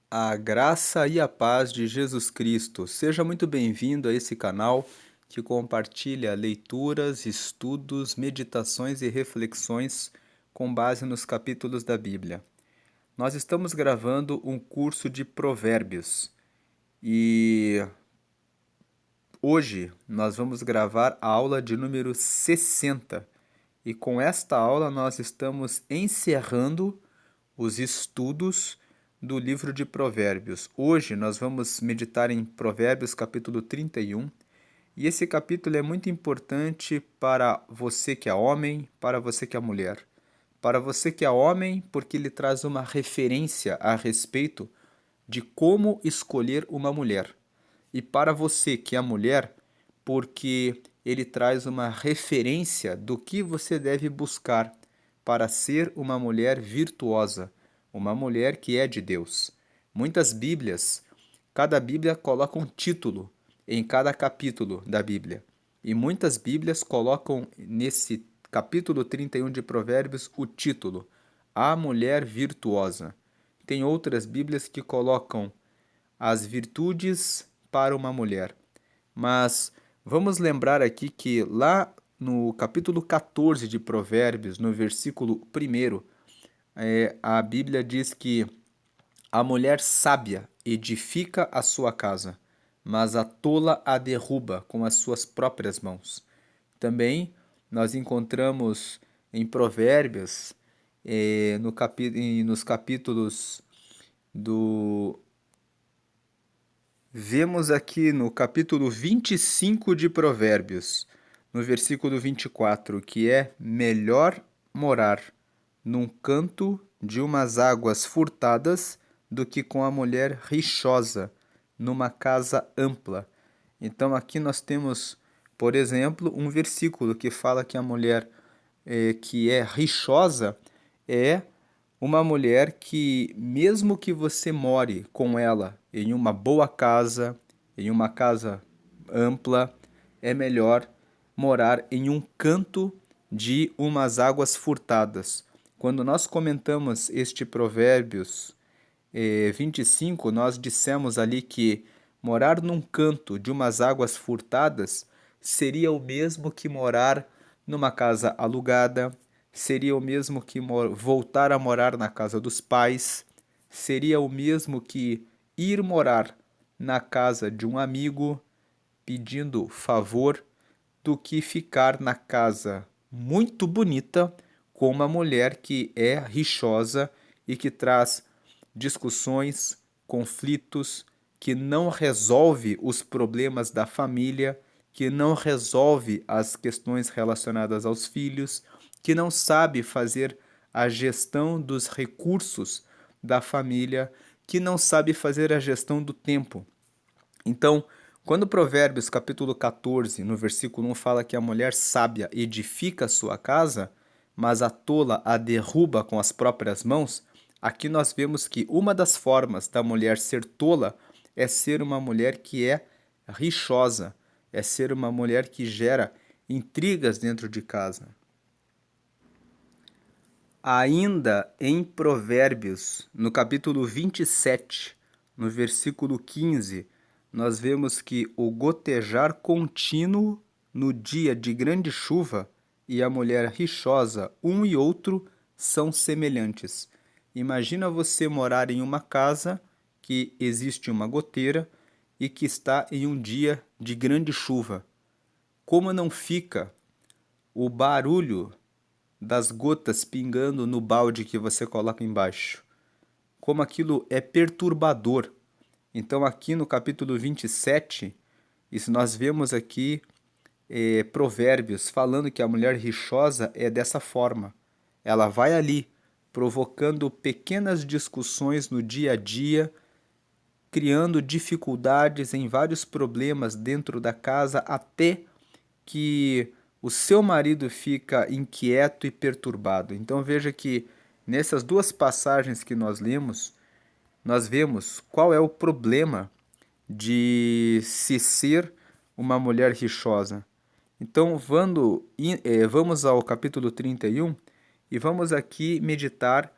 A graça e a paz de Jesus Cristo. Seja muito bem-vindo a esse canal que compartilha leituras, estudos, meditações e reflexões com base nos capítulos da Bíblia. Nós estamos gravando um curso de Provérbios e hoje nós vamos gravar a aula de número 60. E com esta aula nós estamos encerrando os estudos do livro de Provérbios. Hoje nós vamos meditar em Provérbios capítulo 31, e esse capítulo é muito importante para você que é homem, para você que é mulher. Para você que é homem, porque ele traz uma referência a respeito de como escolher uma mulher. E para você que é mulher, porque ele traz uma referência do que você deve buscar para ser uma mulher virtuosa, uma mulher que é de Deus. Muitas Bíblias, cada Bíblia coloca um título em cada capítulo da Bíblia. E muitas Bíblias colocam nesse capítulo 31 de Provérbios o título A Mulher Virtuosa. Tem outras Bíblias que colocam as virtudes para uma mulher. Mas vamos lembrar aqui que lá no capítulo 14 de Provérbios, no versículo 1, a Bíblia diz que a mulher sábia edifica a sua casa, mas a tola a derruba com as suas próprias mãos. Também nós encontramos em Provérbios, nos capítulos do. Vemos aqui no capítulo 25 de Provérbios, no versículo 24, que é melhor morar num canto de umas águas furtadas do que com a mulher rixosa numa casa ampla. Então aqui nós temos, por exemplo, um versículo que fala que a mulher que é rixosa é uma mulher que, mesmo que você more com ela em uma boa casa, em uma casa ampla, é melhor morar em um canto de umas águas furtadas. Quando nós comentamos este Provérbios 25, nós dissemos ali que morar num canto de umas águas furtadas seria o mesmo que morar numa casa alugada, seria o mesmo que voltar a morar na casa dos pais, seria o mesmo que ir morar na casa de um amigo pedindo favor, do que ficar na casa muito bonita com uma mulher que é rixosa e que traz discussões, conflitos, que não resolve os problemas da família, que não resolve as questões relacionadas aos filhos, que não sabe fazer a gestão dos recursos da família, que não sabe fazer a gestão do tempo. Então, quando Provérbios capítulo 14, no versículo 1, fala que a mulher sábia edifica a sua casa, mas a tola a derruba com as próprias mãos, aqui nós vemos que uma das formas da mulher ser tola é ser uma mulher que é rixosa, é ser uma mulher que gera intrigas dentro de casa. Ainda em Provérbios, no capítulo 27, no versículo 15, nós vemos que o gotejar contínuo no dia de grande chuva e a mulher rixosa, um e outro, são semelhantes. Imagina você morar em uma casa que existe uma goteira e que está em um dia de grande chuva. Como não fica o barulho das gotas pingando no balde que você coloca embaixo? Como aquilo é perturbador. Então, aqui no capítulo 27, isso nós vemos aqui Provérbios falando que a mulher rixosa é dessa forma. Ela vai ali provocando pequenas discussões no dia a dia, criando dificuldades em vários problemas dentro da casa, até que o seu marido fica inquieto e perturbado. Então veja que nessas duas passagens que nós lemos, nós vemos qual é o problema de se ser uma mulher rixosa. Então vamos ao capítulo 31 e vamos aqui meditar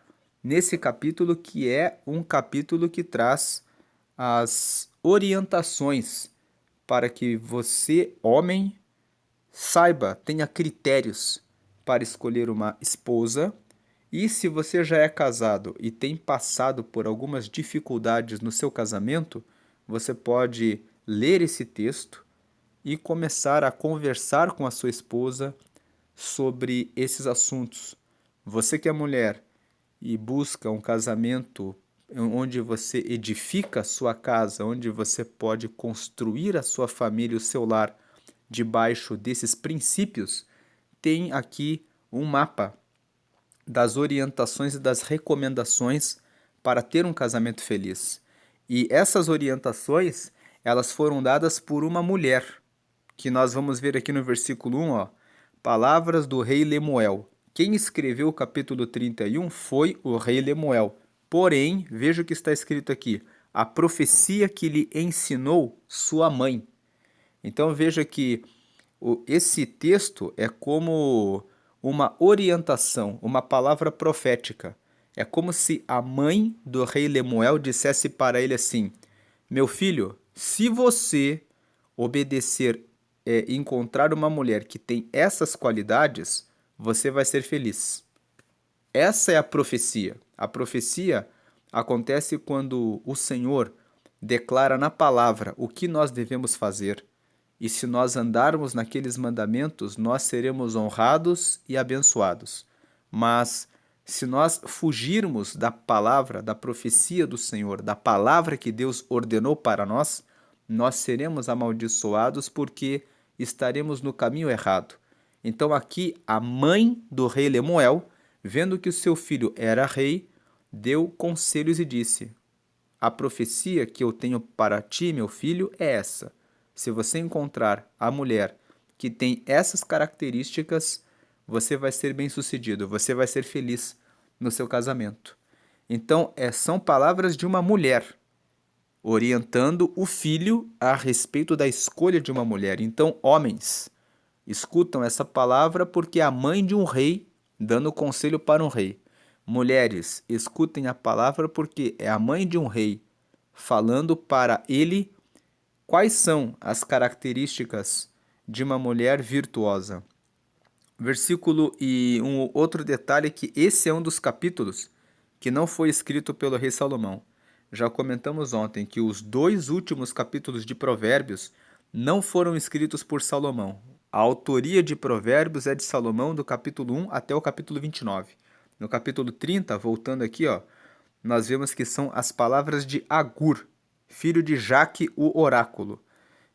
nesse capítulo, que é um capítulo que traz as orientações para que você, homem, saiba, tenha critérios para escolher uma esposa. E se você já é casado e tem passado por algumas dificuldades no seu casamento, você pode ler esse texto e começar a conversar com a sua esposa sobre esses assuntos. Você que é mulher e busca um casamento onde você edifica a sua casa, onde você pode construir a sua família, o seu lar, debaixo desses princípios, tem aqui um mapa das orientações e das recomendações para ter um casamento feliz. E essas orientações, elas foram dadas por uma mulher, que nós vamos ver aqui no versículo 1, ó, palavras do rei Lemuel. Quem escreveu o capítulo 31 foi o rei Lemuel. Porém, veja o que está escrito aqui: a profecia que lhe ensinou sua mãe. Então veja que esse texto é como uma orientação, uma palavra profética. É como se a mãe do rei Lemuel dissesse para ele assim: meu filho, se você obedecer e encontrar uma mulher que tem essas qualidades, você vai ser feliz. Essa é a profecia. A profecia acontece quando o Senhor declara na palavra o que nós devemos fazer. E se nós andarmos naqueles mandamentos, nós seremos honrados e abençoados. Mas se nós fugirmos da palavra, da profecia do Senhor, da palavra que Deus ordenou para nós, nós seremos amaldiçoados porque estaremos no caminho errado. Então aqui a mãe do rei Lemuel, vendo que o seu filho era rei, deu conselhos e disse: a profecia que eu tenho para ti, meu filho, é essa. Se você encontrar a mulher que tem essas características, você vai ser bem-sucedido, você vai ser feliz no seu casamento. Então, são palavras de uma mulher orientando o filho a respeito da escolha de uma mulher. Então, homens, escutam essa palavra porque é a mãe de um rei dando conselho para um rei. Mulheres, escutem a palavra porque é a mãe de um rei falando para ele quais são as características de uma mulher virtuosa. Versículo e um outro detalhe é que esse é um dos capítulos que não foi escrito pelo rei Salomão. Já comentamos ontem que os dois últimos capítulos de Provérbios não foram escritos por Salomão. A autoria de Provérbios é de Salomão, do capítulo 1 até o capítulo 29. No capítulo 30, voltando aqui, ó, nós vemos que são as palavras de Agur, filho de Jaque, o oráculo.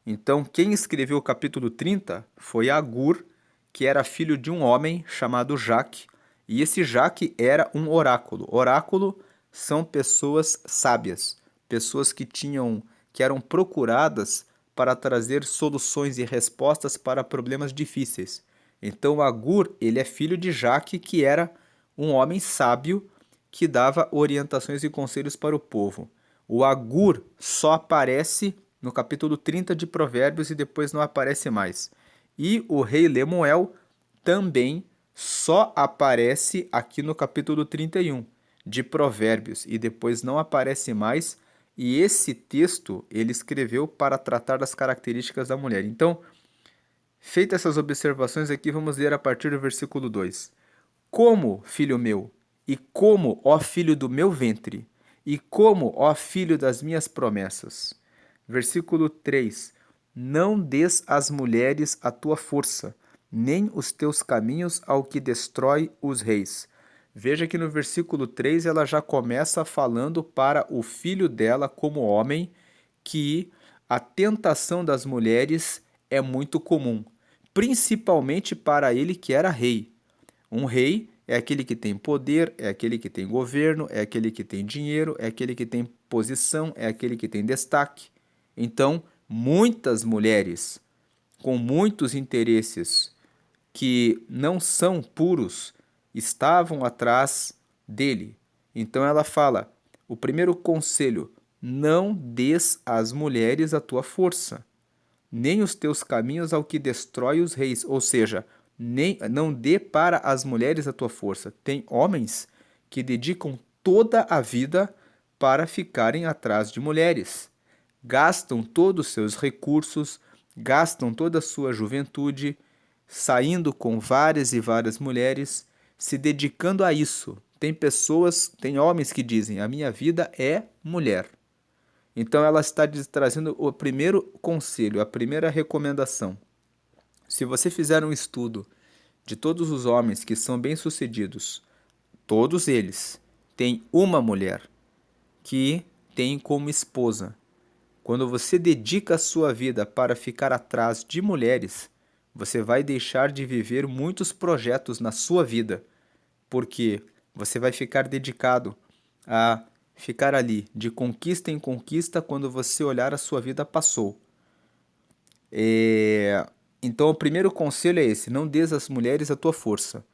Então, quem escreveu o capítulo 30 foi Agur, que era filho de um homem chamado Jaque, e esse Jaque era um oráculo. Oráculo são pessoas sábias, pessoas que eram procuradas para trazer soluções e respostas para problemas difíceis. Então, Agur, ele é filho de Jaque, que era um homem sábio que dava orientações e conselhos para o povo. O Agur só aparece no capítulo 30 de Provérbios e depois não aparece mais. E o rei Lemuel também só aparece aqui no capítulo 31 de Provérbios e depois não aparece mais. E esse texto ele escreveu para tratar das características da mulher. Então, feitas essas observações aqui, vamos ler a partir do versículo 2. Como, filho meu, e como, ó filho do meu ventre, e como, ó filho das minhas promessas. Versículo 3. Não des às mulheres a tua força, nem os teus caminhos ao que destrói os reis. Veja que no versículo 3 ela já começa falando para o filho dela, como homem, que a tentação das mulheres é muito comum, principalmente para ele que era rei. Um rei é aquele que tem poder, é aquele que tem governo, é aquele que tem dinheiro, é aquele que tem posição, é aquele que tem destaque. Então, muitas mulheres com muitos interesses que não são puros estavam atrás dele. Então ela fala: o primeiro conselho, não des às mulheres a tua força, nem os teus caminhos ao que destrói os reis, ou seja, não dê para as mulheres a tua força. Tem homens que dedicam toda a vida para ficarem atrás de mulheres. Gastam todos os seus recursos, gastam toda a sua juventude, saindo com várias e várias mulheres, se dedicando a isso. Tem homens que dizem: a minha vida é mulher. Então ela está trazendo o primeiro conselho, a primeira recomendação. Se você fizer um estudo de todos os homens que são bem-sucedidos, todos eles têm uma mulher que tem como esposa. Quando você dedica a sua vida para ficar atrás de mulheres, você vai deixar de viver muitos projetos na sua vida, porque você vai ficar dedicado a ficar ali de conquista em conquista quando você olhar a sua vida passou. Então, o primeiro conselho é esse: não dês às mulheres a tua força.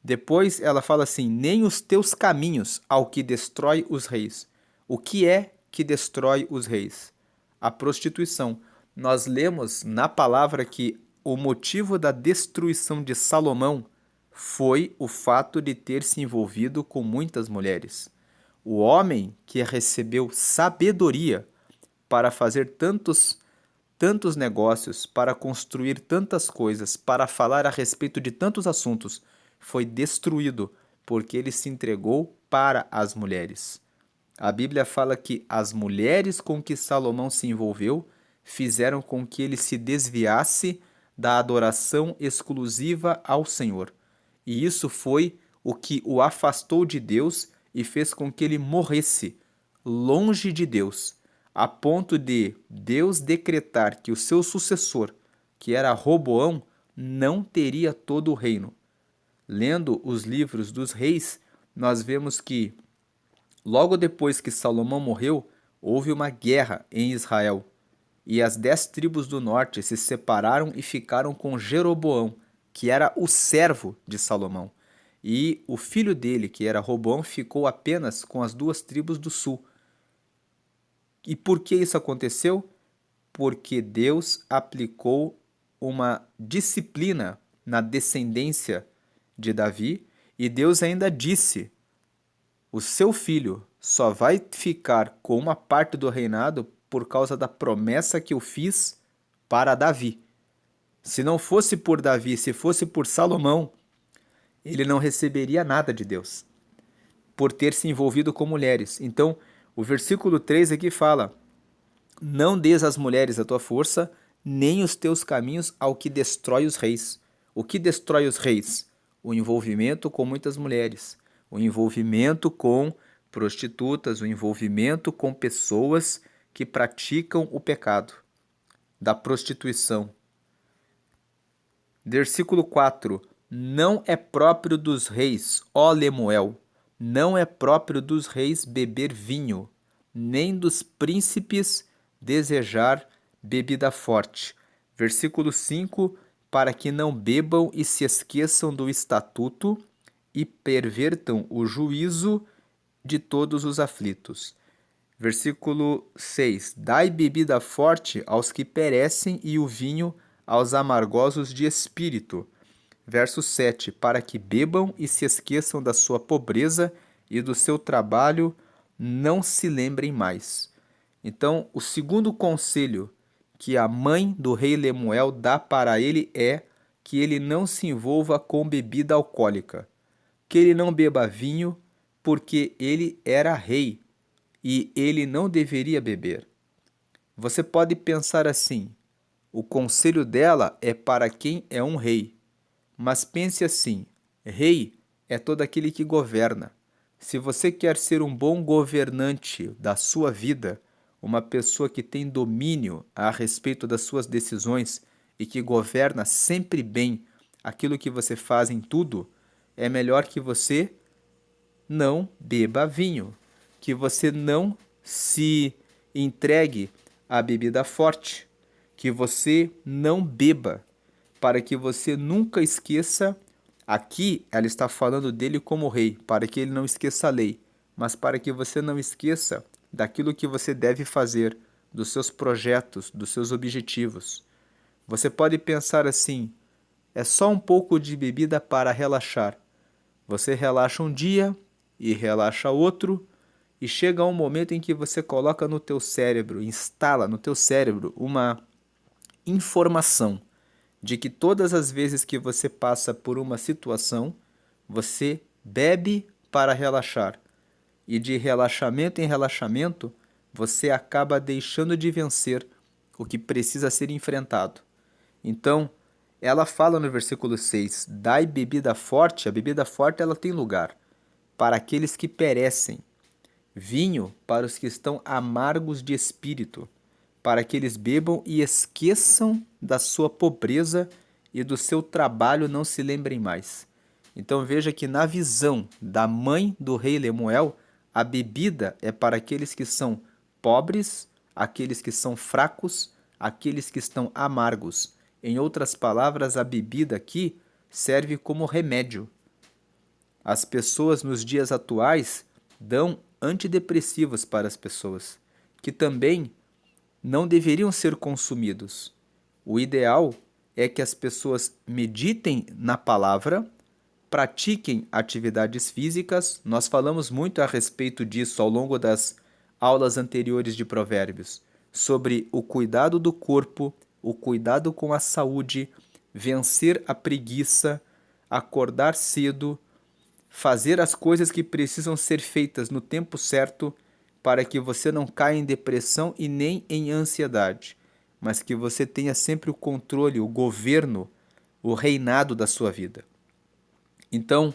Depois ela fala assim: nem os teus caminhos ao que destrói os reis. O que é que destrói os reis? A prostituição. Nós lemos na palavra que o motivo da destruição de Salomão foi o fato de ter se envolvido com muitas mulheres. O homem que recebeu sabedoria para fazer tantos negócios, para construir tantas coisas, para falar a respeito de tantos assuntos, foi destruído porque ele se entregou para as mulheres. A Bíblia fala que as mulheres com que Salomão se envolveu fizeram com que ele se desviasse da adoração exclusiva ao Senhor. E isso foi o que o afastou de Deus e fez com que ele morresse longe de Deus, a ponto de Deus decretar que o seu sucessor, que era Roboão, não teria todo o reino. Lendo os livros dos reis, nós vemos que logo depois que Salomão morreu, houve uma guerra em Israel, e as 10 tribos do norte se separaram e ficaram com Jeroboão, que era o servo de Salomão. E o filho dele, que era Roboão, ficou apenas com as 2 tribos do sul. E por que isso aconteceu? Porque Deus aplicou uma disciplina na descendência de Davi, e Deus ainda disse: o seu filho só vai ficar com uma parte do reinado por causa da promessa que eu fiz para Davi. Se não fosse por Davi, se fosse por Salomão, ele não receberia nada de Deus, por ter se envolvido com mulheres. Então, o versículo 3 aqui fala: não dês às mulheres a tua força, nem os teus caminhos ao que destrói os reis. O que destrói os reis? O envolvimento com muitas mulheres, o envolvimento com prostitutas, o envolvimento com pessoas que praticam o pecado da prostituição. Versículo 4: não é próprio dos reis, ó Lemuel, não é próprio dos reis beber vinho, nem dos príncipes desejar bebida forte. Versículo 5: para que não bebam e se esqueçam do estatuto e pervertam o juízo de todos os aflitos. Versículo 6: dai bebida forte aos que perecem e o vinho aos amargosos de espírito. Verso 7: para que bebam e se esqueçam da sua pobreza e do seu trabalho não se lembrem mais. Então, o segundo conselho que a mãe do rei Lemuel dá para ele é que ele não se envolva com bebida alcoólica, que ele não beba vinho, porque ele era rei e ele não deveria beber. Você pode pensar assim: o conselho dela é para quem é um rei. Mas pense assim: rei é todo aquele que governa. Se você quer ser um bom governante da sua vida, uma pessoa que tem domínio a respeito das suas decisões e que governa sempre bem aquilo que você faz em tudo, é melhor que você não beba vinho, que você não se entregue à bebida forte, que você não beba, para que você nunca esqueça. Aqui ela está falando dele como rei, para que ele não esqueça a lei, mas para que você não esqueça daquilo que você deve fazer, dos seus projetos, dos seus objetivos. Você pode pensar assim: é só um pouco de bebida para relaxar. Você relaxa um dia, e relaxa outro, e chega um momento em que você coloca no teu cérebro, instala no teu cérebro uma informação de que todas as vezes que você passa por uma situação, você bebe para relaxar. E de relaxamento em relaxamento, você acaba deixando de vencer o que precisa ser enfrentado. Então, ela fala no versículo 6, dai bebida forte, a bebida forte ela tem lugar para aqueles que perecem, vinho para os que estão amargos de espírito, para que eles bebam e esqueçam da sua pobreza e do seu trabalho não se lembrem mais. Então veja que na visão da mãe do rei Lemuel, a bebida é para aqueles que são pobres, aqueles que são fracos, aqueles que estão amargos. Em outras palavras, a bebida aqui serve como remédio. As pessoas nos dias atuais dão antidepressivos para as pessoas, que também não deveriam ser consumidos. O ideal é que as pessoas meditem na palavra, pratiquem atividades físicas. Nós falamos muito a respeito disso ao longo das aulas anteriores de Provérbios, sobre o cuidado do corpo, o cuidado com a saúde, vencer a preguiça, acordar cedo, fazer as coisas que precisam ser feitas no tempo certo para que você não caia em depressão e nem em ansiedade, mas que você tenha sempre o controle, o governo, o reinado da sua vida. Então,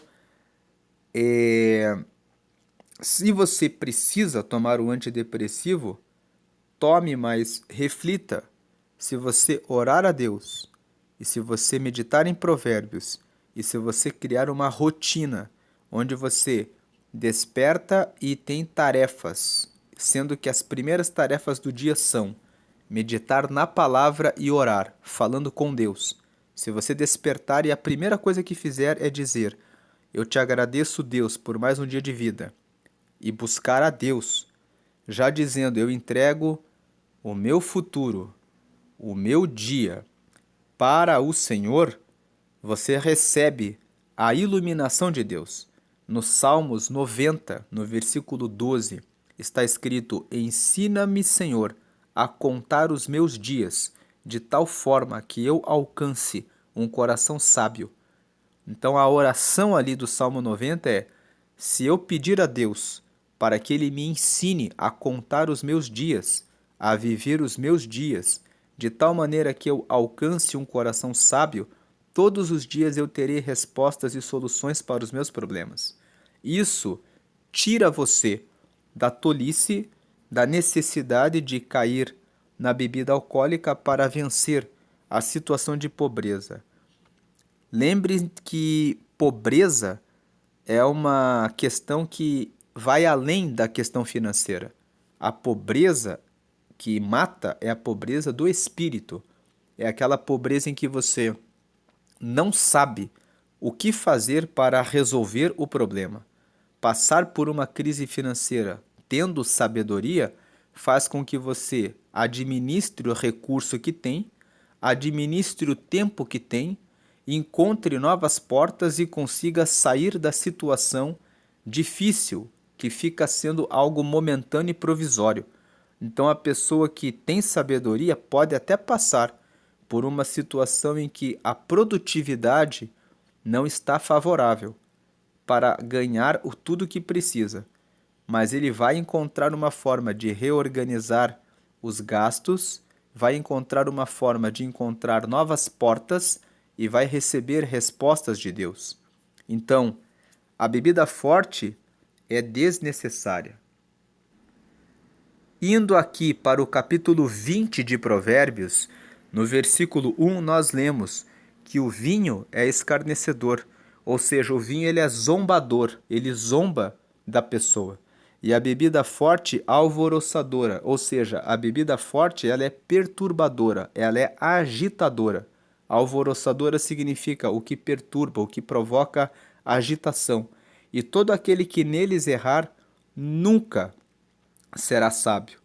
se você precisa tomar o antidepressivo, tome, mas reflita. Se você orar a Deus, e se você meditar em provérbios, e se você criar uma rotina onde você desperta e tem tarefas, sendo que as primeiras tarefas do dia são meditar na palavra e orar, falando com Deus. Se você despertar e a primeira coisa que fizer é dizer: eu te agradeço, Deus, por mais um dia de vida, e buscar a Deus, já dizendo: eu entrego o meu futuro, o meu dia para o Senhor, você recebe a iluminação de Deus. No Salmos 90, no versículo 12, está escrito: ensina-me, Senhor, a contar os meus dias, de tal forma que eu alcance um coração sábio. Então a oração ali do Salmo 90 é: se eu pedir a Deus para que Ele me ensine a contar os meus dias, a viver os meus dias, de tal maneira que eu alcance um coração sábio, todos os dias eu terei respostas e soluções para os meus problemas. Isso tira você da tolice, da necessidade de cair na bebida alcoólica para vencer a situação de pobreza. Lembre que pobreza é uma questão que vai além da questão financeira. A pobreza que mata é a pobreza do espírito. É aquela pobreza em que você não sabe o que fazer para resolver o problema. Passar por uma crise financeira tendo sabedoria faz com que você administre o recurso que tem, administre o tempo que tem, encontre novas portas e consiga sair da situação difícil que fica sendo algo momentâneo e provisório. Então a pessoa que tem sabedoria pode até passar por uma situação em que a produtividade não está favorável para ganhar tudo o que precisa, mas ele vai encontrar uma forma de reorganizar os gastos, vai encontrar uma forma de encontrar novas portas e vai receber respostas de Deus. Então, a bebida forte é desnecessária. Indo aqui para o capítulo 20 de Provérbios, no versículo 1 nós lemos que o vinho é escarnecedor, ou seja, o vinho ele é zombador, ele zomba da pessoa. E a bebida forte alvoroçadora, ou seja, a bebida forte ela é perturbadora, ela é agitadora. Alvoroçadora significa o que perturba, o que provoca agitação. E todo aquele que neles errar nunca será sábio.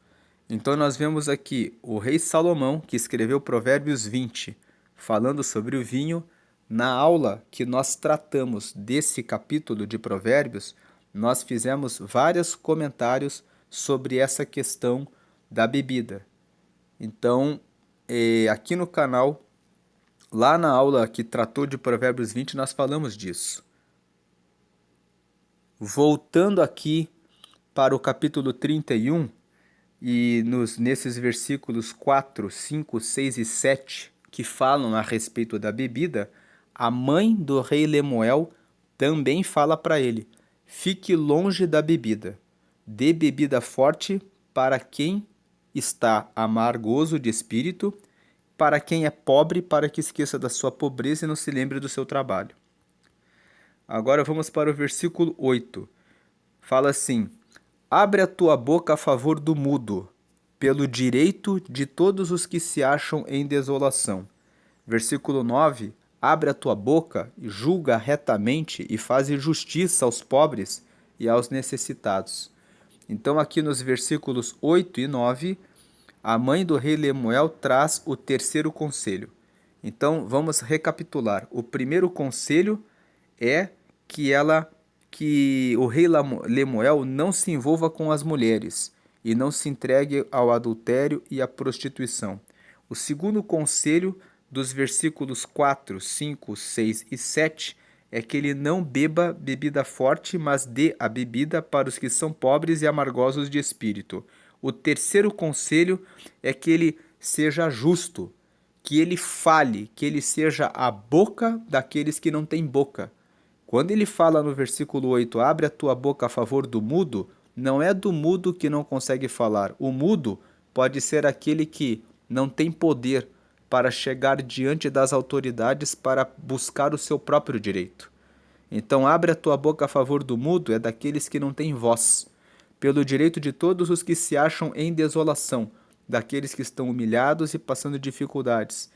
Então nós vemos aqui o rei Salomão, que escreveu Provérbios 20, falando sobre o vinho. Na aula que nós tratamos desse capítulo de Provérbios, nós fizemos vários comentários sobre essa questão da bebida. Então, aqui no canal, lá na aula que tratou de Provérbios 20, nós falamos disso. Voltando aqui para o capítulo 31, e nesses versículos 4, 5, 6 e 7, que falam a respeito da bebida, a mãe do rei Lemuel também fala para ele: fique longe da bebida, dê bebida forte para quem está amargoso de espírito, para quem é pobre, para que esqueça da sua pobreza e não se lembre do seu trabalho. Agora vamos para o versículo 8. Fala assim: abre a tua boca a favor do mudo, pelo direito de todos os que se acham em desolação. Versículo 9. Abre a tua boca e julga retamente e faze justiça aos pobres e aos necessitados. Então aqui nos versículos 8 e 9, a mãe do rei Lemuel traz o terceiro conselho. Então vamos recapitular. O primeiro conselho é que o rei Lemuel não se envolva com as mulheres e não se entregue ao adultério e à prostituição. O segundo conselho, dos versículos 4, 5, 6 e 7, é que ele não beba bebida forte, mas dê a bebida para os que são pobres e amargosos de espírito. O terceiro conselho é que ele seja justo, que ele fale, que ele seja a boca daqueles que não têm boca. Quando ele fala no versículo 8, abre a tua boca a favor do mudo, não é do mudo que não consegue falar. O mudo pode ser aquele que não tem poder para chegar diante das autoridades para buscar o seu próprio direito. Então, abre a tua boca a favor do mudo é daqueles que não têm voz, pelo direito de todos os que se acham em desolação, daqueles que estão humilhados e passando dificuldades,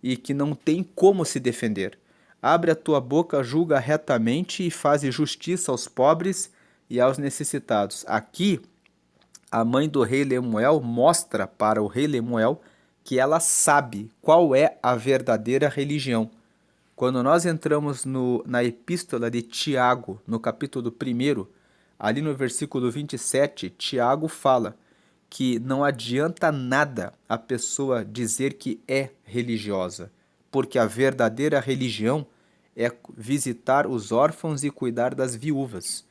e que não têm como se defender. Abre a tua boca, julga retamente e faze justiça aos pobres e aos necessitados. Aqui, a mãe do rei Lemuel mostra para o rei Lemuel que ela sabe qual é a verdadeira religião. Quando nós entramos na epístola de Tiago, no capítulo 1, ali no versículo 27, Tiago fala que não adianta nada a pessoa dizer que é religiosa, porque a verdadeira religião é visitar os órfãos e cuidar das viúvas.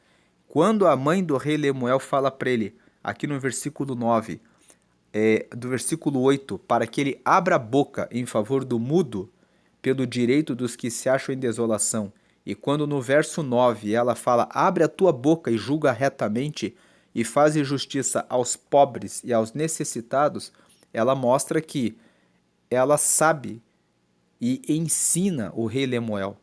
Quando a mãe do rei Lemuel fala para ele, aqui no versículo 9, do versículo 8, para que ele abra a boca em favor do mudo, pelo direito dos que se acham em desolação, e quando no verso 9 ela fala, abre a tua boca e julga retamente, e faze justiça aos pobres e aos necessitados, ela mostra que ela sabe e ensina o rei Lemuel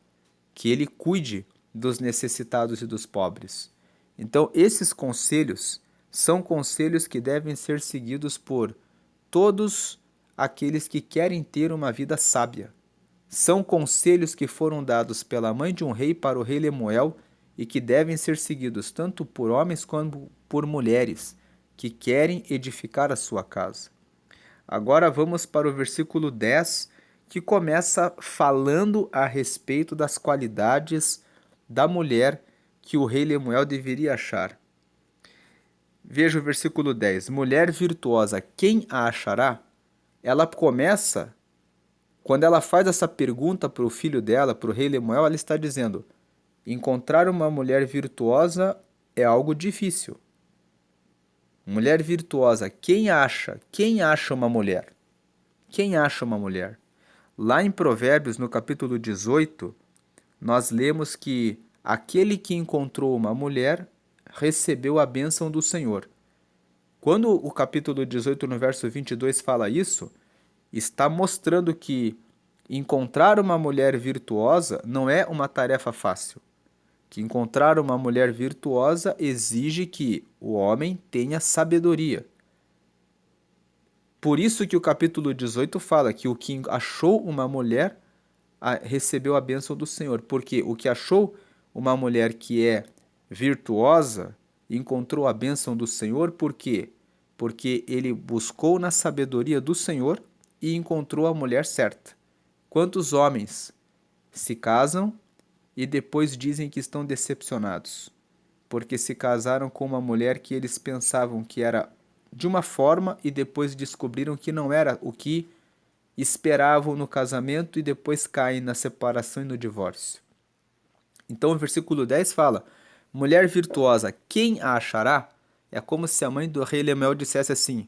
que ele cuide dos necessitados e dos pobres. Então, esses conselhos são conselhos que devem ser seguidos por todos aqueles que querem ter uma vida sábia. São conselhos que foram dados pela mãe de um rei para o rei Lemuel e que devem ser seguidos tanto por homens como por mulheres que querem edificar a sua casa. Agora vamos para o versículo 10, que começa falando a respeito das qualidades da mulher que o rei Lemuel deveria achar. Veja o versículo 10. Mulher virtuosa, quem a achará? Ela começa, quando ela faz essa pergunta para o filho dela, para o rei Lemuel, ela está dizendo: encontrar uma mulher virtuosa é algo difícil. Mulher virtuosa, quem acha? Quem acha uma mulher? Quem acha uma mulher? Lá em Provérbios, no capítulo 18, nós lemos que aquele que encontrou uma mulher recebeu a bênção do Senhor. Quando o capítulo 18, no verso 22, fala isso, está mostrando que encontrar uma mulher virtuosa não é uma tarefa fácil. Que encontrar uma mulher virtuosa exige que o homem tenha sabedoria. Por isso que o capítulo 18 fala que o que achou uma mulher recebeu a bênção do Senhor. Porque o que achou uma mulher que é virtuosa encontrou a bênção do Senhor. Por quê? Porque ele buscou na sabedoria do Senhor e encontrou a mulher certa. Quantos homens se casam e depois dizem que estão decepcionados? porque se casaram com uma mulher que eles pensavam que era de uma forma e depois descobriram que não era o que esperavam no casamento e depois caem na separação e no divórcio. Então o versículo 10 fala: mulher virtuosa, quem a achará? É como se a mãe do rei Lemuel dissesse assim: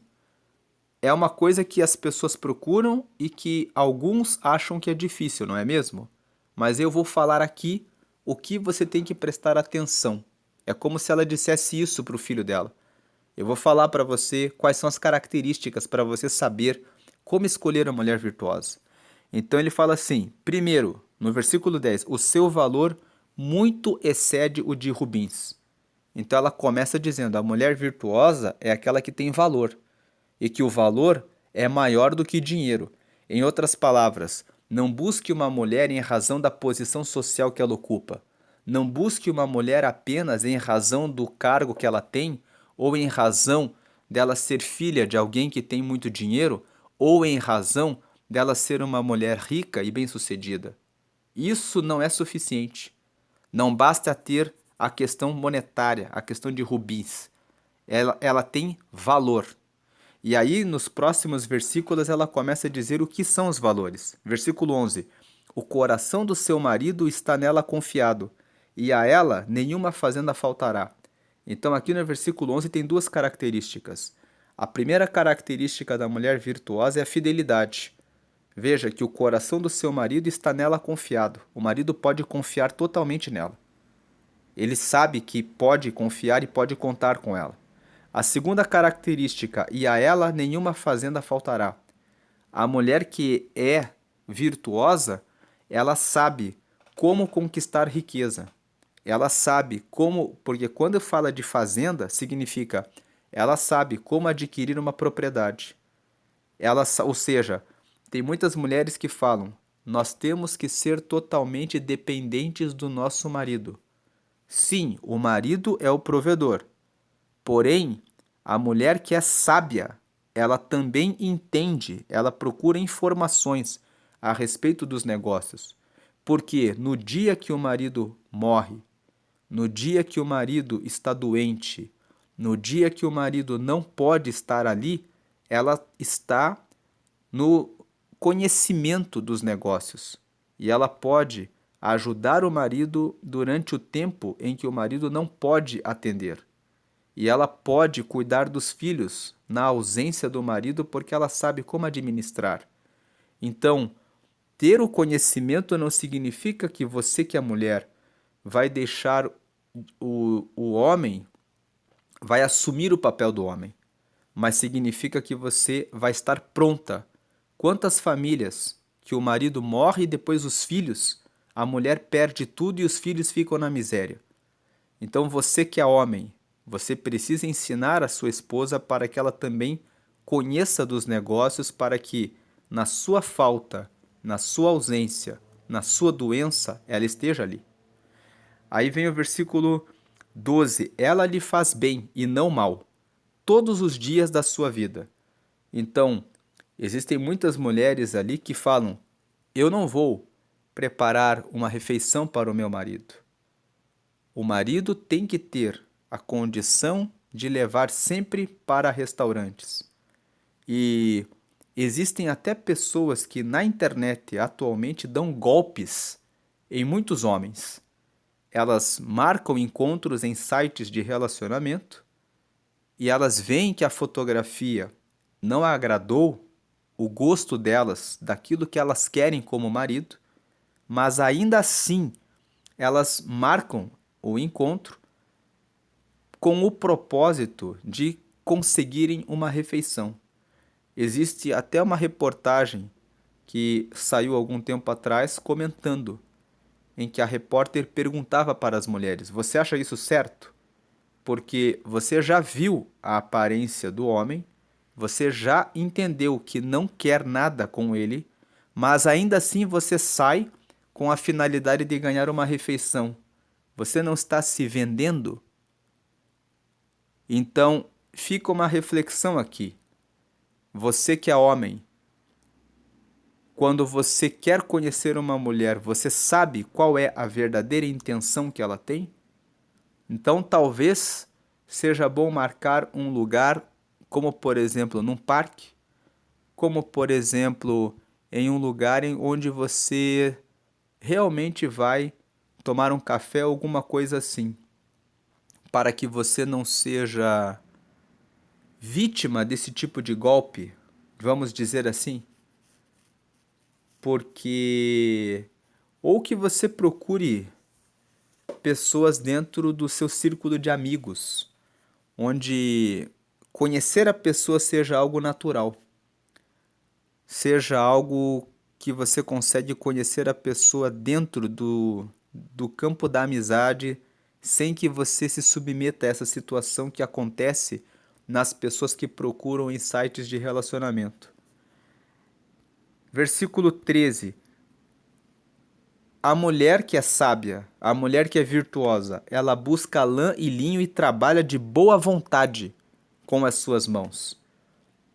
é uma coisa que as pessoas procuram e que alguns acham que é difícil, não é mesmo? Mas eu vou falar aqui o que você tem que prestar atenção. É como se ela dissesse isso para o filho dela. Eu vou falar para você quais são as características para você saber como escolher a mulher virtuosa. Então ele fala assim: primeiro, no versículo 10, o seu valor muito excede o de rubins. Então ela começa dizendo: a mulher virtuosa é aquela que tem valor e que o valor é maior do que dinheiro. Em outras palavras, não busque uma mulher em razão da posição social que ela ocupa. Não busque uma mulher apenas em razão do cargo que ela tem, ou em razão dela ser filha de alguém que tem muito dinheiro, ou em razão dela ser uma mulher rica e bem-sucedida. Isso não é suficiente. Não basta ter a questão monetária, a questão de rubins. Ela tem valor. E aí, nos próximos versículos, ela começa a dizer o que são os valores. Versículo 11: o coração do seu marido está nela confiado, e a ela nenhuma fazenda faltará. Então, aqui no versículo 11 tem duas características. A primeira característica da mulher virtuosa é a fidelidade. Veja que o coração do seu marido está nela confiado. O marido pode confiar totalmente nela. Ele sabe que pode confiar e pode contar com ela. A segunda característica, e a ela nenhuma fazenda faltará. A mulher que é virtuosa, ela sabe como conquistar riqueza. Ela sabe como, porque quando fala de fazenda, significa ela sabe como adquirir uma propriedade. Ou seja, tem muitas mulheres que falam: nós temos que ser totalmente dependentes do nosso marido. Sim, o marido é o provedor. Porém, a mulher que é sábia, ela também entende, ela procura informações a respeito dos negócios. Porque no dia que o marido morre, no dia que o marido está doente, no dia que o marido não pode estar ali, ela está no conhecimento dos negócios. E ela pode ajudar o marido durante o tempo em que o marido não pode atender. E ela pode cuidar dos filhos na ausência do marido porque ela sabe como administrar. Então, ter o conhecimento não significa que você, que é mulher, vai deixar o homem, vai assumir o papel do homem, mas significa que você vai estar pronta. Quantas famílias que o marido morre e depois os filhos, a mulher perde tudo e os filhos ficam na miséria. Então você que é homem, você precisa ensinar a sua esposa para que ela também conheça dos negócios, para que na sua falta, na sua ausência, na sua doença, ela esteja ali. Aí vem o versículo 12: ela lhe faz bem e não mal, todos os dias da sua vida. Então, existem muitas mulheres ali que falam: eu não vou preparar uma refeição para o meu marido. O marido tem que ter a condição de levar sempre para restaurantes. E existem até pessoas que na internet atualmente dão golpes em muitos homens. Elas marcam encontros em sites de relacionamento e elas veem que a fotografia não agradou o gosto delas, daquilo que elas querem como marido, mas ainda assim elas marcam o encontro com o propósito de conseguirem uma refeição. Existe até uma reportagem que saiu algum tempo atrás comentando, em que a repórter perguntava para as mulheres: você acha isso certo? Porque você já viu a aparência do homem, você já entendeu que não quer nada com ele, mas ainda assim você sai com a finalidade de ganhar uma refeição. Você não está se vendendo? Então, fica uma reflexão aqui. Você que é homem, quando você quer conhecer uma mulher, você sabe qual é a verdadeira intenção que ela tem? Então, talvez seja bom marcar um lugar, como por exemplo, num parque, como por exemplo, em um lugar onde você realmente vai tomar um café ou alguma coisa assim, para que você não seja vítima desse tipo de golpe, vamos dizer assim, porque ou que você procure pessoas dentro do seu círculo de amigos, onde conhecer a pessoa seja algo natural, seja algo que você consegue conhecer a pessoa dentro do campo da amizade, sem que você se submeta a essa situação que acontece nas pessoas que procuram em sites de relacionamento. Versículo 13. A mulher que é sábia, a mulher que é virtuosa, ela busca lã e linho e trabalha de boa vontade com as suas mãos.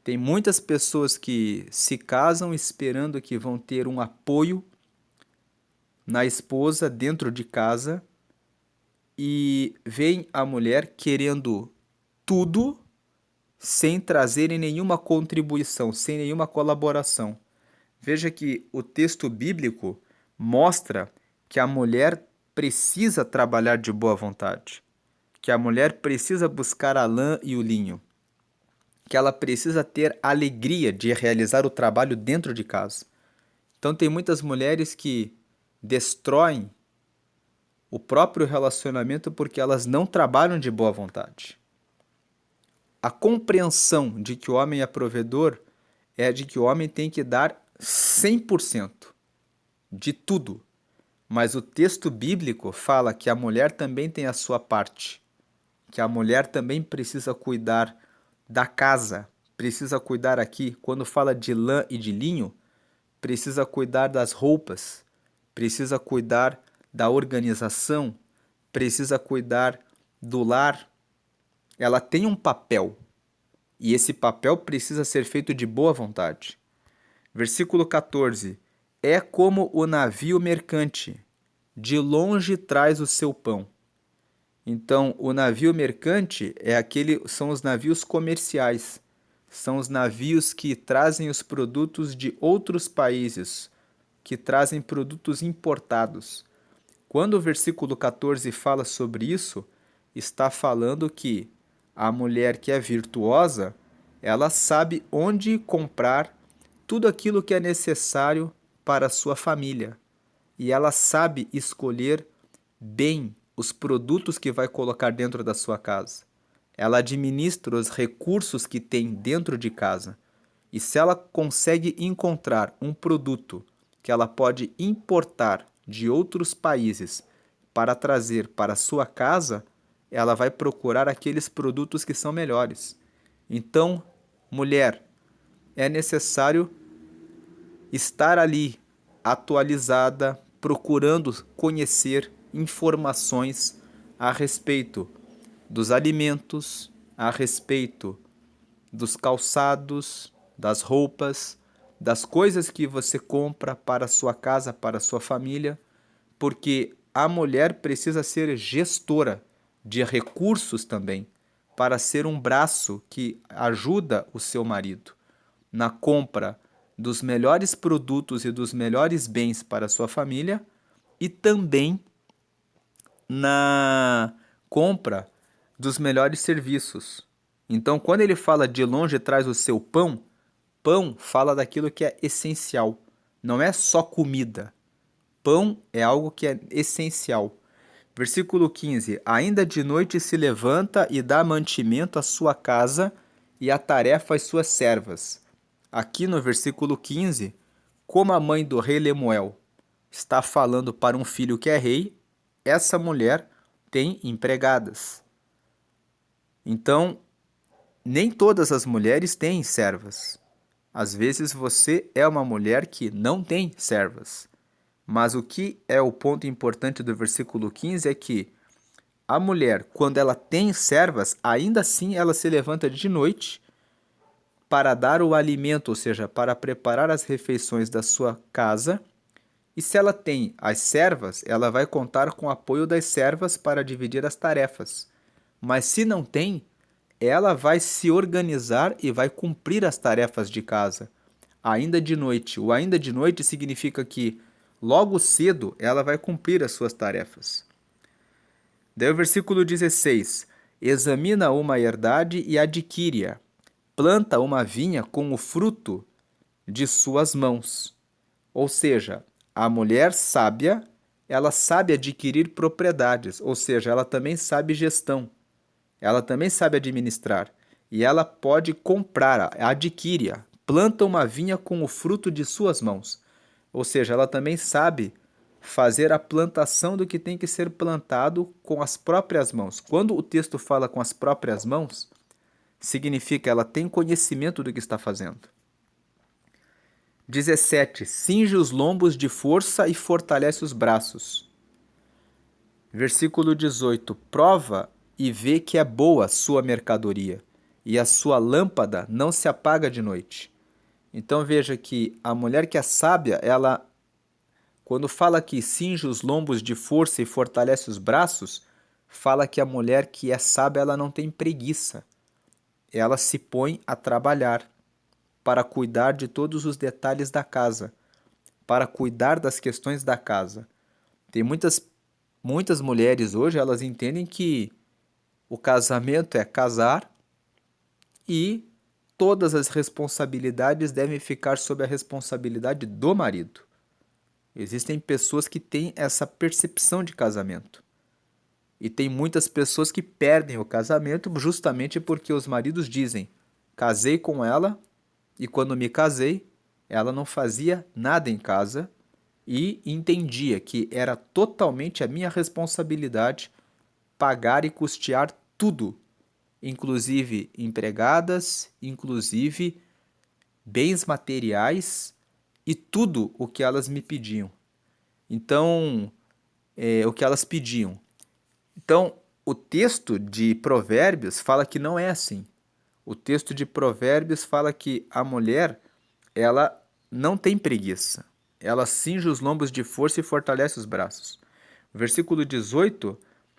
Tem muitas pessoas que se casam esperando que vão ter um apoio na esposa dentro de casa e veem a mulher querendo tudo sem trazerem nenhuma contribuição, sem nenhuma colaboração. Veja que o texto bíblico mostra que a mulher precisa trabalhar de boa vontade, que a mulher precisa buscar a lã e o linho, que ela precisa ter alegria de realizar o trabalho dentro de casa. Então tem muitas mulheres que destroem o próprio relacionamento porque elas não trabalham de boa vontade. A compreensão de que o homem é provedor é de que o homem tem que dar 100% de tudo. Mas o texto bíblico fala que a mulher também tem a sua parte, que a mulher também precisa cuidar da casa, precisa cuidar aqui, quando fala de lã e de linho, precisa cuidar das roupas, precisa cuidar da organização, precisa cuidar do lar. Ela tem um papel e esse papel precisa ser feito de boa vontade. Versículo 14. É como o navio mercante, de longe traz o seu pão. Então, o navio mercante são os navios comerciais, são os navios que trazem os produtos de outros países, que trazem produtos importados. Quando o versículo 14 fala sobre isso, está falando que a mulher que é virtuosa, ela sabe onde comprar tudo aquilo que é necessário para a sua família. E ela sabe escolher bem os produtos que vai colocar dentro da sua casa. Ela administra os recursos que tem dentro de casa. E se ela consegue encontrar um produto que ela pode importar de outros países para trazer para a sua casa, ela vai procurar aqueles produtos que são melhores. Então, mulher, é necessário estar ali atualizada, procurando conhecer informações a respeito dos alimentos, a respeito dos calçados, das roupas, das coisas que você compra para a sua casa, para a sua família, porque a mulher precisa ser gestora de recursos também, para ser um braço que ajuda o seu marido na compra dos melhores produtos e dos melhores bens para a sua família e também na compra dos melhores serviços. Então, quando ele fala de longe traz o seu pão, pão fala daquilo que é essencial, não é só comida. Pão é algo que é essencial. Versículo 15: Ainda de noite se levanta e dá mantimento à sua casa e a tarefa às suas servas. Aqui no versículo 15, como a mãe do rei Lemuel está falando para um filho que é rei, essa mulher tem empregadas. Então, nem todas as mulheres têm servas. Às vezes você é uma mulher que não tem servas. Mas o que é o ponto importante do versículo 15 é que a mulher, quando ela tem servas, ainda assim ela se levanta de noite para dar o alimento, ou seja, para preparar as refeições da sua casa E se ela tem as servas, ela vai contar com o apoio das servas para dividir as tarefas. Mas se não tem, ela vai se organizar e vai cumprir as tarefas de casa, ainda de noite. O ainda de noite significa que logo cedo ela vai cumprir as suas tarefas. Daí o versículo 16: examina uma herdade e adquire-a, planta uma vinha com o fruto de suas mãos. Ou seja, a mulher sábia, ela sabe adquirir propriedades, ou seja, ela também sabe gestão, ela também sabe administrar. E ela pode comprar, adquire-a, planta uma vinha com o fruto de suas mãos. Ou seja, ela também sabe fazer a plantação do que tem que ser plantado com as próprias mãos. Quando o texto fala com as próprias mãos, significa que ela tem conhecimento do que está fazendo. 17. Cinge os lombos de força e fortalece os braços. Versículo 18. Prova e vê que é boa sua mercadoria, e a sua lâmpada não se apaga de noite. Então veja que a mulher que é sábia, ela, quando fala que cinge os lombos de força e fortalece os braços, fala que a mulher que é sábia, ela não tem preguiça. Ela se põe a trabalhar para cuidar de todos os detalhes da casa, para cuidar das questões da casa. Tem muitas mulheres hoje, elas entendem que o casamento é casar e todas as responsabilidades devem ficar sob a responsabilidade do marido. Existem pessoas que têm essa percepção de casamento. E tem muitas pessoas que perdem o casamento justamente porque os maridos dizem: casei com ela e quando me casei, ela não fazia nada em casa e entendia que era totalmente a minha responsabilidade pagar e custear tudo, inclusive empregadas, inclusive bens materiais e tudo o que elas me pediam. Então, o que elas pediam. Então, o texto de Provérbios fala que não é assim. O texto de Provérbios fala que a mulher, ela não tem preguiça. Ela cinge os lombos de força e fortalece os braços. O versículo 18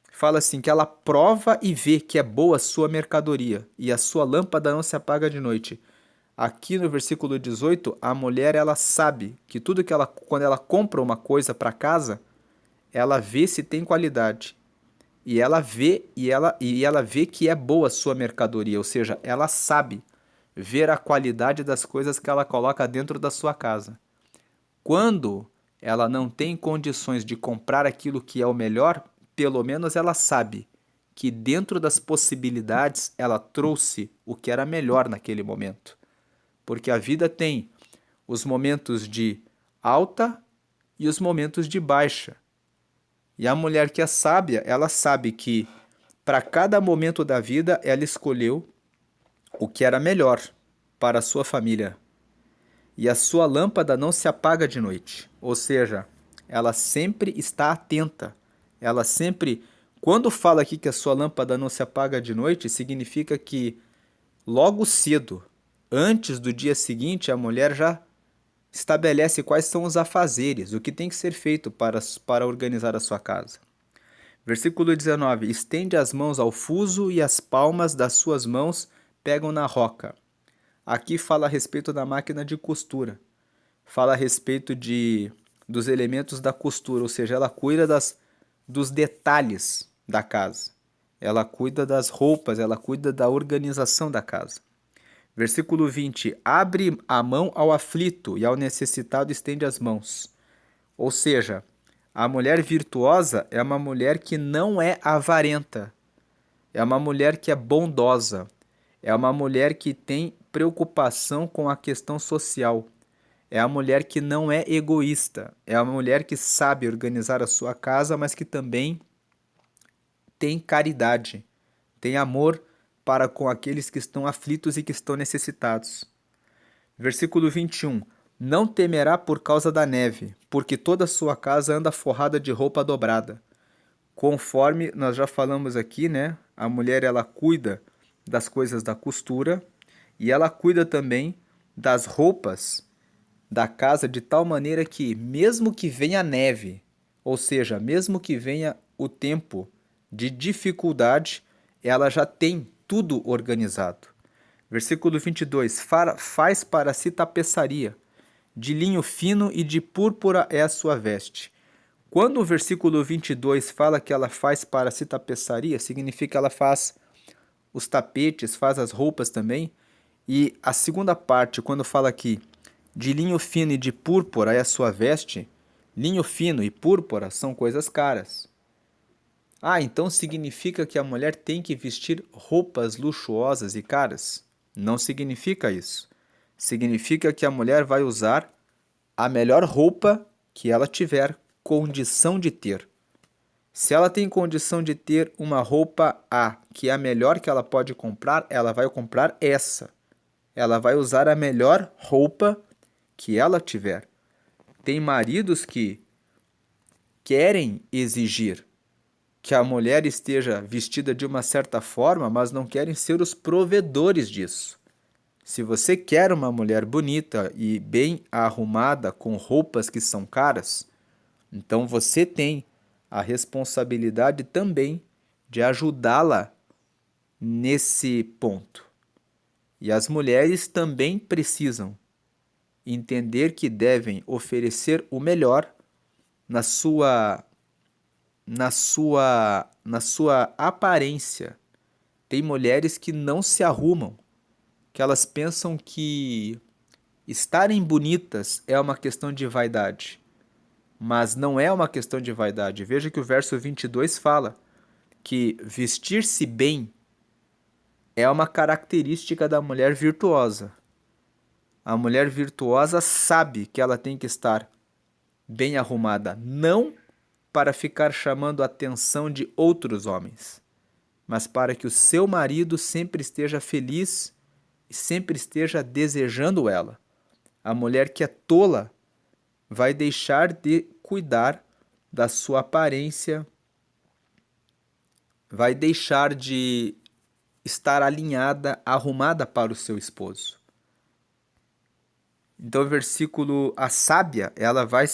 fala assim que ela prova e vê que é boa a sua mercadoria e a sua lâmpada não se apaga de noite. Aqui no versículo 18, a mulher ela sabe que tudo que ela, quando ela compra uma coisa para casa, ela vê se tem qualidade. E ela vê que é boa a sua mercadoria, ou seja, ela sabe ver a qualidade das coisas que ela coloca dentro da sua casa. Quando ela não tem condições de comprar aquilo que é o melhor, pelo menos ela sabe que dentro das possibilidades ela trouxe o que era melhor naquele momento. Porque a vida tem os momentos de alta e os momentos de baixa. E a mulher que é sábia, ela sabe que para cada momento da vida ela escolheu o que era melhor para a sua família. E a sua lâmpada não se apaga de noite. Ou seja, ela sempre está atenta. Ela sempre. Quando fala aqui que a sua lâmpada não se apaga de noite, significa que logo cedo, antes do dia seguinte, a mulher já estabelece quais são os afazeres, o que tem que ser feito para organizar a sua casa. Versículo 19: estende as mãos ao fuso e as palmas das suas mãos pegam na roca. Aqui fala a respeito da máquina de costura. Fala a respeito dos elementos da costura, ou seja, ela cuida dos detalhes da casa. Ela cuida das roupas, ela cuida da organização da casa. Versículo 20: abre a mão ao aflito e ao necessitado estende as mãos. Ou seja, a mulher virtuosa é uma mulher que não é avarenta, é uma mulher que é bondosa, é uma mulher que tem preocupação com a questão social, é a mulher que não é egoísta, é a mulher que sabe organizar a sua casa, mas que também tem caridade, tem amor para com aqueles que estão aflitos e que estão necessitados. Versículo 21. Não temerá por causa da neve, porque toda a sua casa anda forrada de roupa dobrada. Conforme nós já falamos aqui, né? A mulher ela cuida das coisas da costura e ela cuida também das roupas da casa de tal maneira que, mesmo que venha neve, ou seja, mesmo que venha o tempo de dificuldade, ela já tem tudo organizado. Versículo 22, faz para si tapeçaria, de linho fino e de púrpura é a sua veste. Quando o versículo 22 fala que ela faz para si tapeçaria, significa que ela faz os tapetes, faz as roupas também. E a segunda parte, quando fala aqui de linho fino e de púrpura é a sua veste, linho fino e púrpura são coisas caras. Ah, então significa que a mulher tem que vestir roupas luxuosas e caras? Não significa isso. Significa que a mulher vai usar a melhor roupa que ela tiver condição de ter. Se ela tem condição de ter uma roupa A, que é a melhor que ela pode comprar, ela vai comprar essa. Ela vai usar a melhor roupa que ela tiver. Tem maridos que querem exigir que a mulher esteja vestida de uma certa forma, mas não querem ser os provedores disso. Se você quer uma mulher bonita e bem arrumada com roupas que são caras, então você tem a responsabilidade também de ajudá-la nesse ponto. E as mulheres também precisam entender que devem oferecer o melhor na sua aparência. Tem mulheres que não se arrumam, que elas pensam que estarem bonitas é uma questão de vaidade. Mas não é uma questão de vaidade. Veja que o verso 22 fala que vestir-se bem é uma característica da mulher virtuosa. A mulher virtuosa sabe que ela tem que estar bem arrumada, não para ficar chamando a atenção de outros homens, mas para que o seu marido sempre esteja feliz e sempre esteja desejando ela. A mulher que é tola vai deixar de cuidar da sua aparência, vai deixar de estar alinhada, arrumada para o seu esposo. Então, versículo, a sábia, ela vai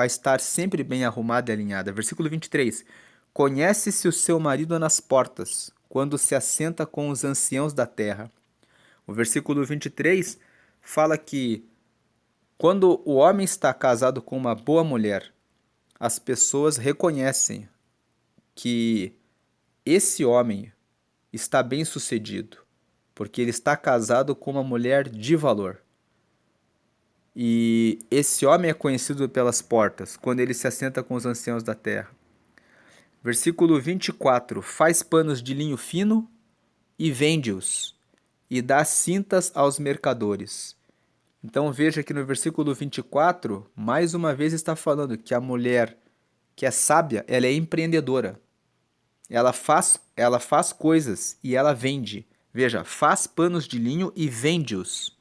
estar sempre bem arrumada e alinhada. Versículo 23. Conhece-se o seu marido nas portas, quando se assenta com os anciãos da terra. O versículo 23 fala que quando o homem está casado com uma boa mulher, as pessoas reconhecem que esse homem está bem-sucedido, porque ele está casado com uma mulher de valor. E esse homem é conhecido pelas portas, quando ele se assenta com os anciãos da terra. Versículo 24. Faz panos de linho fino e vende-os, e dá cintas aos mercadores. Então veja que no versículo 24, mais uma vez está falando que a mulher que é sábia, ela é empreendedora. Ela faz coisas e ela vende. Veja, faz panos de linho e vende-os.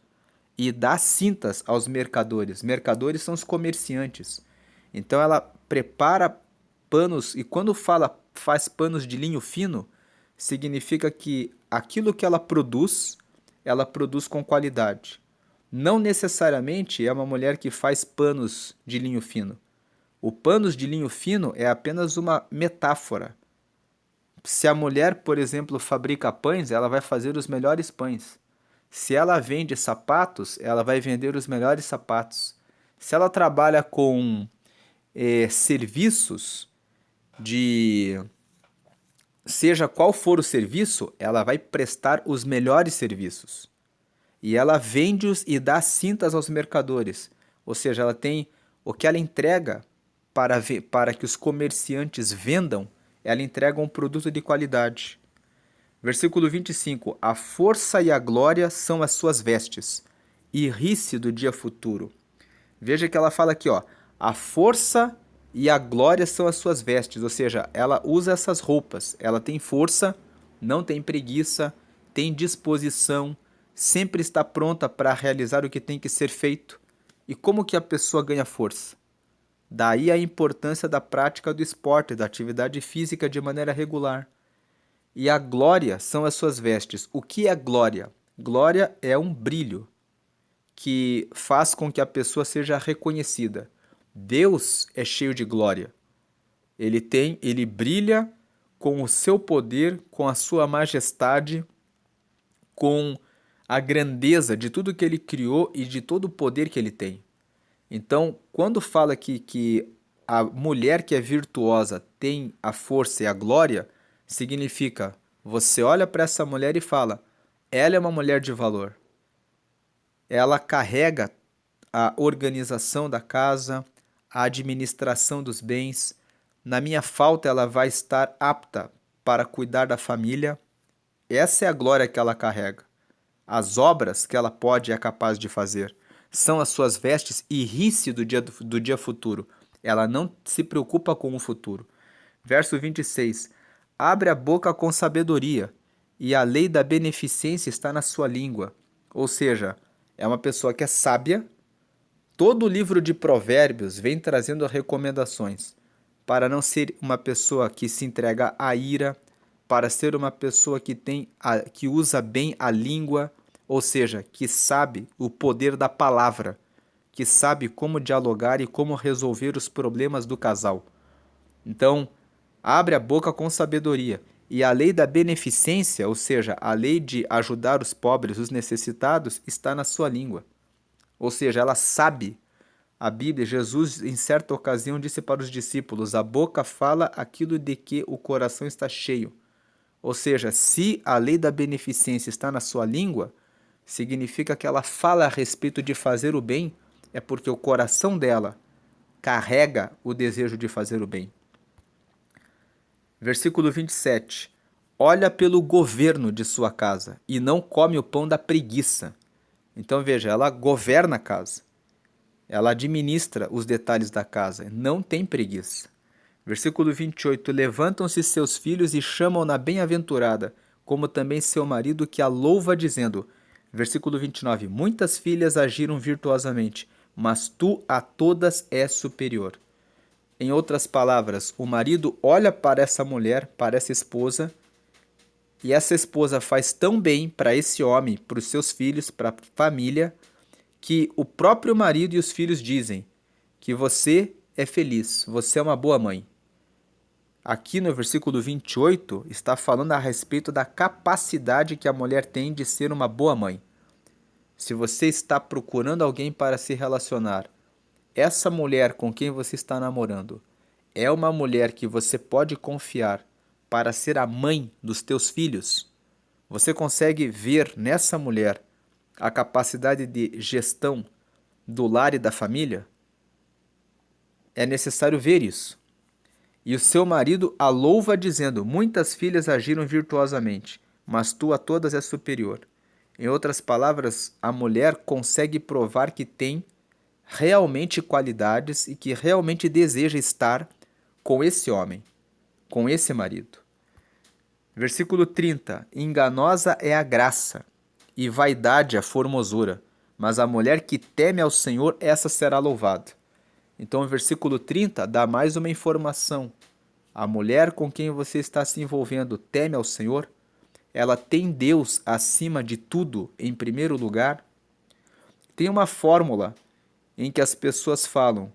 E dá cintas aos mercadores. Mercadores são os comerciantes. Então ela prepara panos, e quando faz panos de linho fino, significa que aquilo que ela produz com qualidade. Não necessariamente é uma mulher que faz panos de linho fino. O panos de linho fino é apenas uma metáfora. Se a mulher, por exemplo, fabrica pães, ela vai fazer os melhores pães. Se ela vende sapatos, ela vai vender os melhores sapatos. Se ela trabalha com serviços de... Seja qual for o serviço, ela vai prestar os melhores serviços. E ela vende-os e dá cintas aos mercadores. Ou seja, ela tem o que ela entrega para que os comerciantes vendam, ela entrega um produto de qualidade. Versículo 25. A força e a glória são as suas vestes, e ri-se do dia futuro. Veja que ela fala aqui, ó, a força e a glória são as suas vestes, ou seja, ela usa essas roupas, ela tem força, não tem preguiça, tem disposição, sempre está pronta para realizar o que tem que ser feito. E como que a pessoa ganha força? Daí a importância da prática do esporte, da atividade física de maneira regular. E a glória são as suas vestes. O que é glória? Glória é um brilho que faz com que a pessoa seja reconhecida. Deus é cheio de glória. Ele brilha com o seu poder, com a sua majestade, com a grandeza de tudo que ele criou e de todo o poder que ele tem. Então, quando fala aqui que a mulher que é virtuosa tem a força e a glória, significa, você olha para essa mulher e fala, ela é uma mulher de valor. Ela carrega a organização da casa, a administração dos bens. Na minha falta, ela vai estar apta para cuidar da família. Essa é a glória que ela carrega. As obras que ela pode e é capaz de fazer são as suas vestes e ri-se do dia futuro. Ela não se preocupa com o futuro. Verso 26. Abre a boca com sabedoria, e a lei da beneficência está na sua língua. Ou seja, é uma pessoa que é sábia. Todo o livro de Provérbios vem trazendo recomendações para não ser uma pessoa que se entrega à ira, para ser uma pessoa que usa bem a língua, ou seja, que sabe o poder da palavra, que sabe como dialogar e como resolver os problemas do casal. Então, abre a boca com sabedoria. E a lei da beneficência, ou seja, a lei de ajudar os pobres, os necessitados, está na sua língua. Ou seja, ela sabe. A Bíblia, Jesus, em certa ocasião, disse para os discípulos: a boca fala aquilo de que o coração está cheio. Ou seja, se a lei da beneficência está na sua língua, significa que ela fala a respeito de fazer o bem, é porque o coração dela carrega o desejo de fazer o bem. Versículo 27. Olha pelo governo de sua casa e não come o pão da preguiça. Então veja, ela governa a casa. Ela administra os detalhes da casa, não tem preguiça. Versículo 28. Levantam-se seus filhos e chamam-na bem-aventurada, como também seu marido que a louva, dizendo. Versículo 29. Muitas filhas agiram virtuosamente, mas tu a todas és superior. Em outras palavras, o marido olha para essa mulher, para essa esposa, e essa esposa faz tão bem para esse homem, para os seus filhos, para a família, que o próprio marido e os filhos dizem que você é feliz, você é uma boa mãe. Aqui no versículo 28 está falando a respeito da capacidade que a mulher tem de ser uma boa mãe. Se você está procurando alguém para se relacionar, essa mulher com quem você está namorando é uma mulher que você pode confiar para ser a mãe dos teus filhos? Você consegue ver nessa mulher a capacidade de gestão do lar e da família? É necessário ver isso. E o seu marido a louva dizendo, muitas filhas agiram virtuosamente, mas tu a todas és superior. Em outras palavras, a mulher consegue provar que tem realmente qualidades e que realmente deseja estar com esse homem, com esse marido. Versículo 30. Enganosa é a graça, e vaidade a formosura, mas a mulher que teme ao Senhor, essa será louvada. Então, o versículo 30 dá mais uma informação. A mulher com quem você está se envolvendo teme ao Senhor? Ela tem Deus acima de tudo, em primeiro lugar? Tem uma fórmula em que as pessoas falam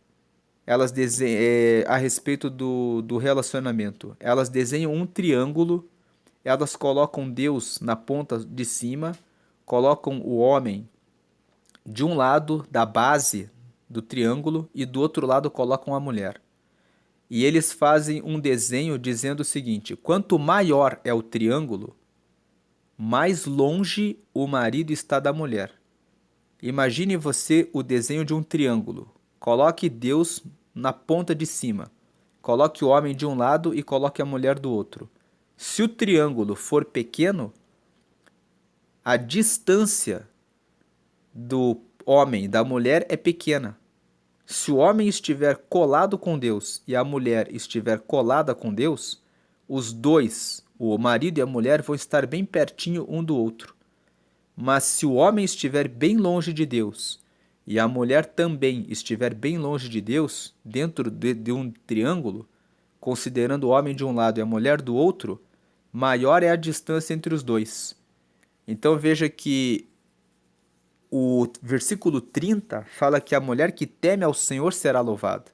a respeito do relacionamento. Elas desenham um triângulo, elas colocam Deus na ponta de cima, colocam o homem de um lado da base do triângulo e do outro lado colocam a mulher. E eles fazem um desenho dizendo o seguinte: quanto maior é o triângulo, mais longe o marido está da mulher. Imagine você o desenho de um triângulo. Coloque Deus na ponta de cima. Coloque o homem de um lado e coloque a mulher do outro. Se o triângulo for pequeno, a distância do homem e da mulher é pequena. Se o homem estiver colado com Deus e a mulher estiver colada com Deus, os dois, o marido e a mulher, vão estar bem pertinho um do outro. Mas se o homem estiver bem longe de Deus e a mulher também estiver bem longe de Deus, dentro de um triângulo, considerando o homem de um lado e a mulher do outro, maior é a distância entre os dois. Então veja que o versículo 30 fala que a mulher que teme ao Senhor será louvada.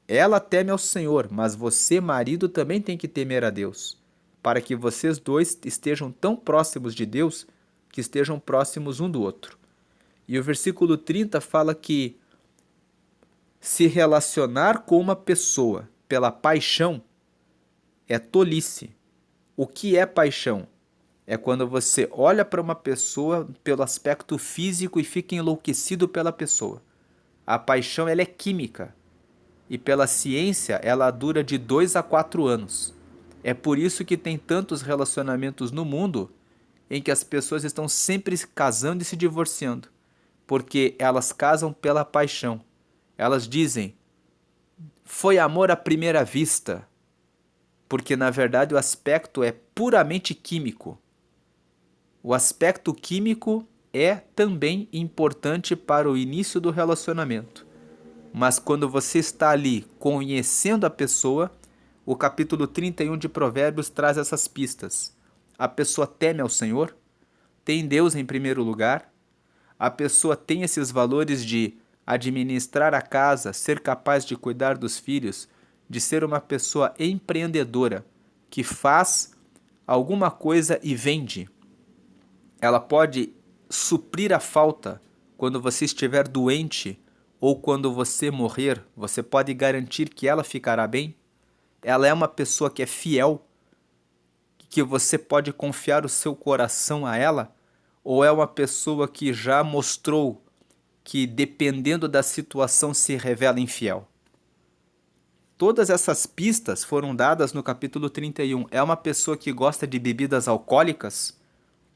Ela teme ao Senhor, mas você, marido, também tem que temer a Deus, para que vocês dois estejam tão próximos de Deus que estejam próximos um do outro. E o versículo 30 fala que se relacionar com uma pessoa pela paixão é tolice. O que é paixão? É quando você olha para uma pessoa pelo aspecto físico e fica enlouquecido pela pessoa. A paixão ela é química e pela ciência ela dura de 2 a 4 anos. É por isso que tem tantos relacionamentos no mundo em que as pessoas estão sempre se casando e se divorciando, porque elas casam pela paixão. Elas dizem, foi amor à primeira vista, porque na verdade o aspecto é puramente químico. O aspecto químico é também importante para o início do relacionamento. Mas quando você está ali conhecendo a pessoa, o capítulo 31 de Provérbios traz essas pistas. A pessoa teme ao Senhor, tem Deus em primeiro lugar, a pessoa tem esses valores de administrar a casa, ser capaz de cuidar dos filhos, de ser uma pessoa empreendedora, que faz alguma coisa e vende. Ela pode suprir a falta quando você estiver doente ou quando você morrer, você pode garantir que ela ficará bem. Ela é uma pessoa que é fiel, que você pode confiar o seu coração a ela, ou é uma pessoa que já mostrou que, dependendo da situação, se revela infiel? Todas essas pistas foram dadas no capítulo 31. É uma pessoa que gosta de bebidas alcoólicas?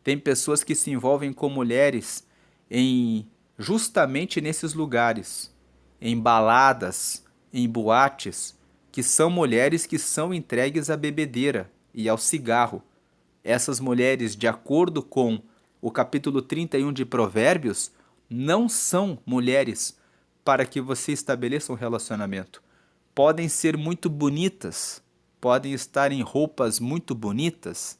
Tem pessoas que se envolvem com mulheres justamente nesses lugares, em baladas, em boates, que são mulheres que são entregues à bebedeira e ao cigarro. Essas mulheres, de acordo com o capítulo 31 de Provérbios, não são mulheres para que você estabeleça um relacionamento. Podem ser muito bonitas, podem estar em roupas muito bonitas,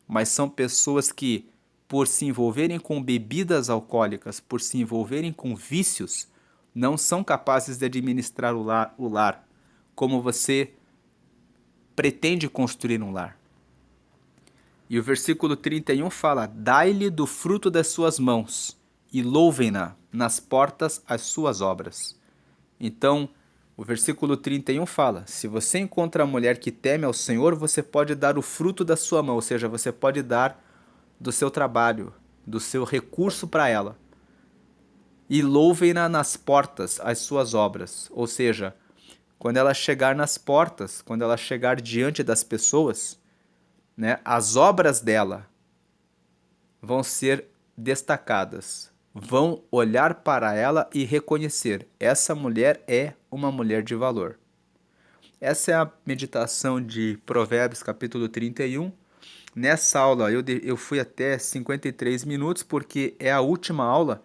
mas são pessoas que, por se envolverem com bebidas alcoólicas, por se envolverem com vícios, não são capazes de administrar o lar como você pretende construir um lar. E o versículo 31 fala, dai-lhe do fruto das suas mãos e louvem-na nas portas as suas obras. Então, o versículo 31 fala, se você encontra a mulher que teme ao Senhor, você pode dar o fruto da sua mão, ou seja, você pode dar do seu trabalho, do seu recurso para ela. E louvem-na nas portas as suas obras, ou seja, quando ela chegar nas portas, quando ela chegar diante das pessoas, né, as obras dela vão ser destacadas, vão olhar para ela e reconhecer, essa mulher é uma mulher de valor. Essa é a meditação de Provérbios capítulo 31. Nessa aula eu fui até 53 minutos porque é a última aula,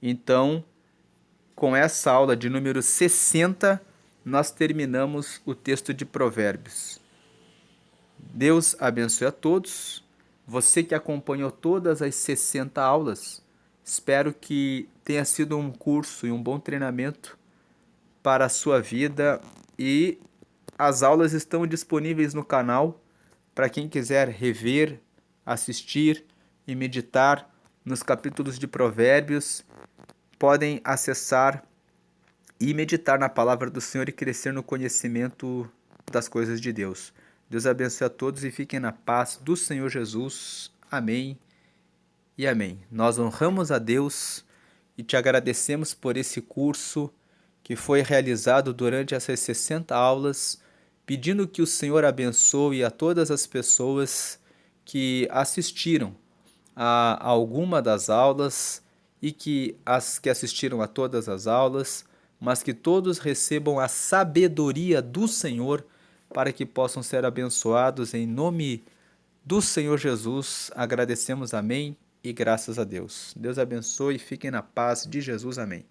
então com essa aula de número 60 nós terminamos o texto de Provérbios. Deus abençoe a todos. Você que acompanhou todas as 60 aulas, espero que tenha sido um curso e um bom treinamento para a sua vida. E as aulas estão disponíveis no canal para quem quiser rever, assistir e meditar nos capítulos de Provérbios. Podem acessar e meditar na palavra do Senhor e crescer no conhecimento das coisas de Deus. Deus abençoe a todos e fiquem na paz do Senhor Jesus. Amém e amém. Nós honramos a Deus e te agradecemos por esse curso que foi realizado durante essas 60 aulas, pedindo que o Senhor abençoe a todas as pessoas que assistiram a alguma das aulas e que as que assistiram a todas as aulas, mas que todos recebam a sabedoria do Senhor para que possam ser abençoados em nome do Senhor Jesus. Agradecemos, amém, e graças a Deus. Deus abençoe e fiquem na paz de Jesus, amém.